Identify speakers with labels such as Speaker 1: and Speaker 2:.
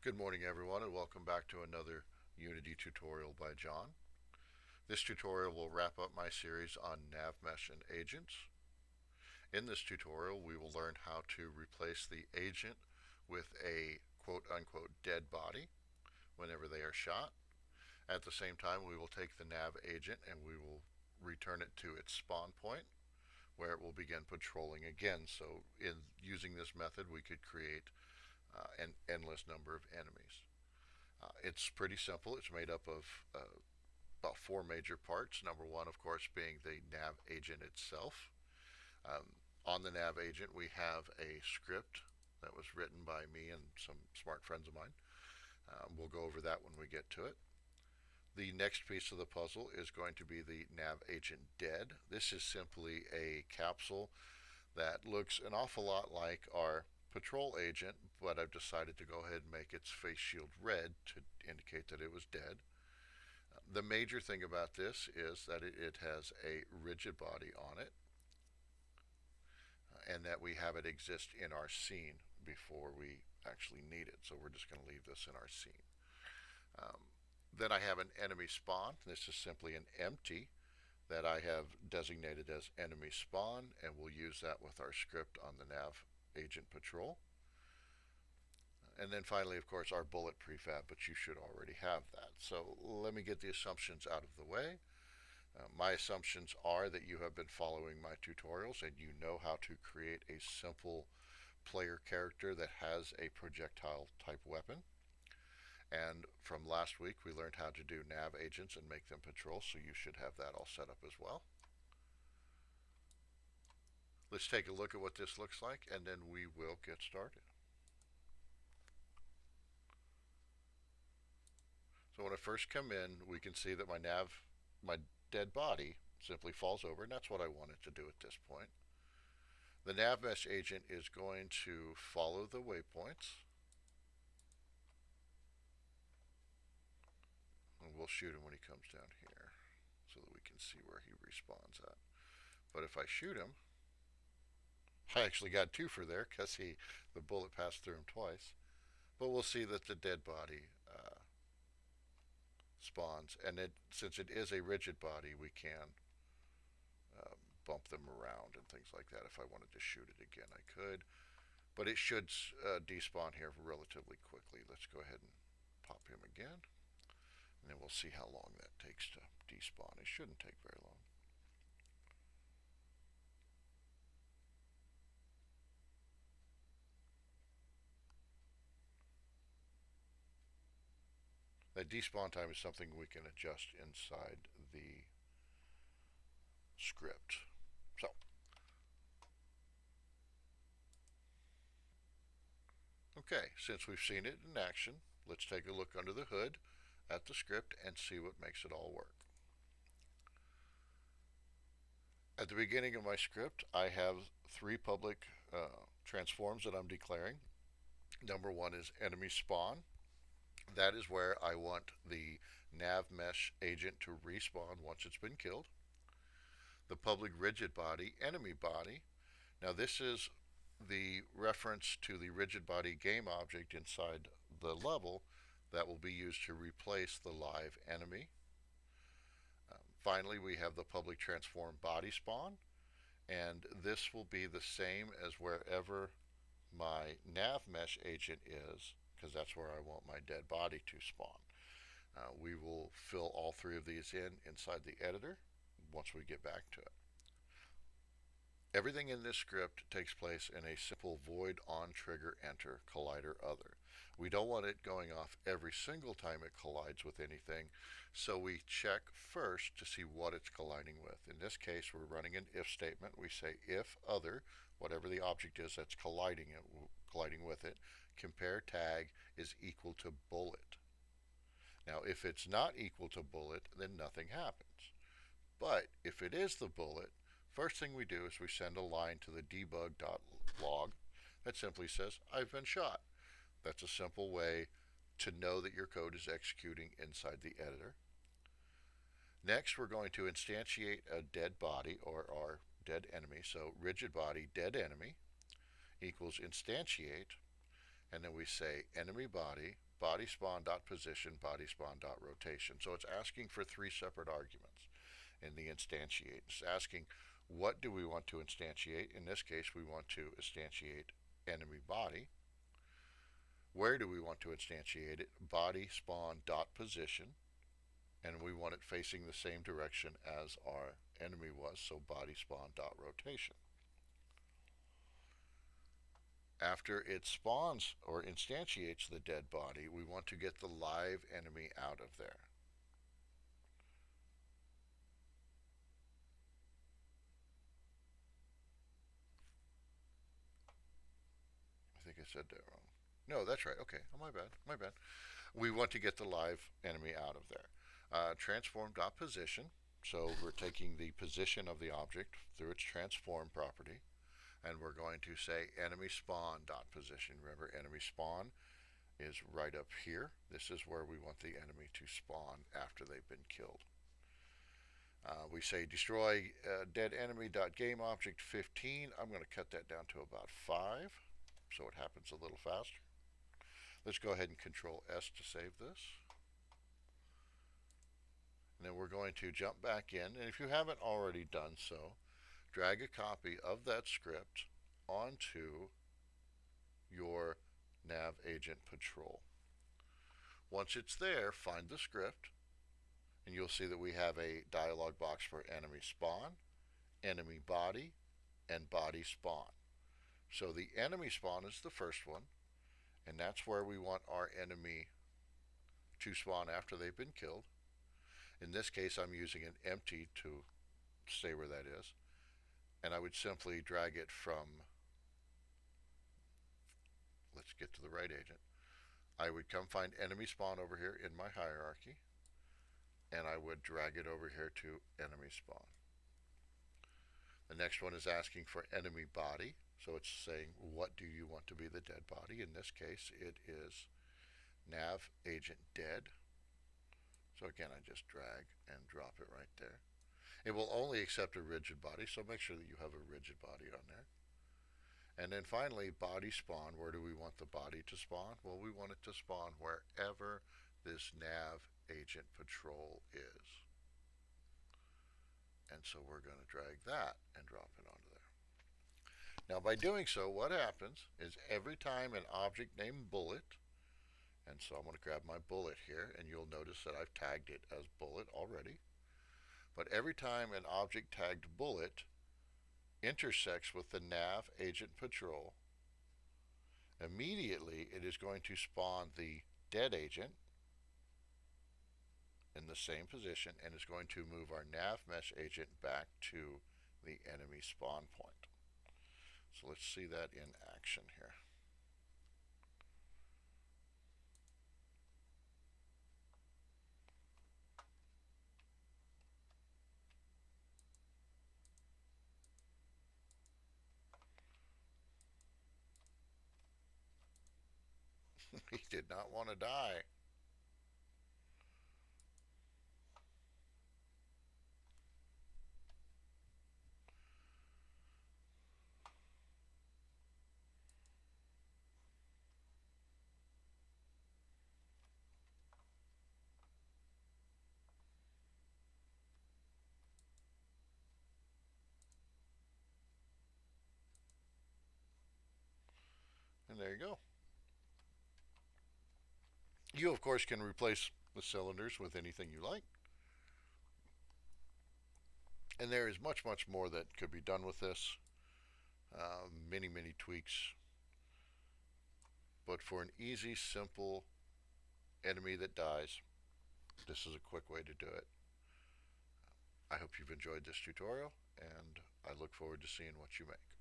Speaker 1: Good morning everyone and welcome back to another Unity tutorial by John. This tutorial will wrap up my series on NavMesh and agents. In this tutorial we will learn how to replace the agent with a quote-unquote dead body whenever they are shot. At the same time we will take the nav agent and we will return it to its spawn point where it will begin patrolling again. So in using this method we could create an endless number of enemies. It's pretty simple. It's made up of about four major parts. Number one, of course, being the nav agent itself. Um, on the nav agent, we have a script that was written by me and some smart friends of mine. We'll go over that when we get to it. The next piece of the puzzle is going to be the nav agent dead. This is simply a capsule that looks an awful lot like our patrol agent, but I've decided to go ahead and make its face shield red to indicate that it was dead. The major thing about this is that it has a rigid body on it, and that we have it exist in our scene before we actually need it. So we're just going to leave this in our scene. Then I have an enemy spawn. This is simply an empty that I have designated as enemy spawn, and we'll use that with our script on the nav agent patrol. And then finally, of course, our bullet prefab, but you should already have that. So let me get the assumptions out of the way. My assumptions are that you have been following my tutorials and you know how to create a simple player character that has a projectile type weapon. And from last week we learned how to do nav agents and make them patrol, so you should have that all set up as well. Let's take a look at what this looks like and then we will get started. So when I first come in, we can see that my dead body simply falls over, and that's what I wanted to do at this point. The NavMesh agent is going to follow the waypoints, and we'll shoot him when he comes down here so that we can see where he respawns at. But if I shoot him, I actually got two for there because the bullet passed through him twice. But we'll see that the dead body spawns, and since it is a rigid body, we can bump them around and things like that. If I wanted to shoot it again, I could, but it should despawn here relatively quickly. Let's go ahead and pop him again, and then we'll see how long that takes to despawn. It shouldn't take very long. That despawn time is something we can adjust inside the script. So, okay, since we've seen it in action, let's take a look under the hood at the script and see what makes it all work. At the beginning of my script, I have three public transforms that I'm declaring. Number one is enemy spawn. That is where I want the nav mesh agent to respawn once it's been killed. The public rigid body, enemy body. Now this is the reference to the rigid body game object inside the level that will be used to replace the live enemy. Finally, we have the public transform body spawn, and this will be the same as wherever my nav mesh agent is, because that's where I want my dead body to spawn. We will fill all three of these inside the editor once we get back to it. Everything in this script takes place in a simple void on trigger enter collider other. We don't want it going off every single time it collides with anything, so we check first to see what it's colliding with. In this case, we're running an if statement. We say if other, whatever the object is that's colliding with it, compare tag is equal to bullet. Now, if it's not equal to bullet, then nothing happens. But if it is the bullet, first thing we do is we send a line to the debug.log that simply says, I've been shot. That's a simple way to know that your code is executing inside the editor. Next, we're going to instantiate a dead body, or our dead enemy. So rigid body dead enemy equals instantiate, and then we say enemy body body spawn dot position, body spawn dot rotation. So it's asking for three separate arguments in the instantiate. It's asking what do we want to instantiate. In this case, we want to instantiate enemy body. Where do we want to instantiate it? Body spawn dot position, and we want it facing the same direction as our enemy was, so body spawn dot rotation. After it spawns or instantiates the dead body, we want to get the live enemy out of there. I think I said that wrong. No, that's right. Okay. Oh, my bad. My bad. We want to get the live enemy out of there. Transform dot position. So we're taking the position of the object through its transform property, and we're going to say enemy spawn dot position. Remember, enemy spawn is right up here. This is where we want the enemy to spawn after they've been killed. We say destroy dead enemy dot game object 15. I'm going to cut that down to about 5 so it happens a little faster. Let's go ahead and Control S to save this. And then we're going to jump back in, and if you haven't already done so, drag a copy of that script onto your nav agent patrol. Once it's there, find the script, and you'll see that we have a dialog box for enemy spawn, enemy body, and body spawn. So the enemy spawn is the first one, and that's where we want our enemy to spawn after they've been killed. In this case, I'm using an empty to say where that is, and I would simply drag it from, let's get to the right agent. I would come find enemy spawn over here in my hierarchy, and I would drag it over here to enemy spawn. The next one is asking for enemy body, so it's saying what do you want to be the dead body. In this case, it is nav agent dead. So again, I just drag and drop it right there. It will only accept a rigid body, so make sure that you have a rigid body on there. And then finally, body spawn. Where do we want the body to spawn? Well, we want it to spawn wherever this nav agent patrol is. And so we're going to drag that and drop it onto there. Now by doing so, what happens is every time an object named bullet, and so I'm going to grab my bullet here, and you'll notice that I've tagged it as bullet already. But every time an object tagged bullet intersects with the nav agent patrol, immediately it is going to spawn the dead agent in the same position, and is going to move our nav mesh agent back to the enemy spawn point. So let's see that in action here. He did not want to die. And there you go. You, of course, can replace the cylinders with anything you like. And there is much, much more that could be done with this. Many, many tweaks. But for an easy, simple enemy that dies, this is a quick way to do it. I hope you've enjoyed this tutorial, and I look forward to seeing what you make.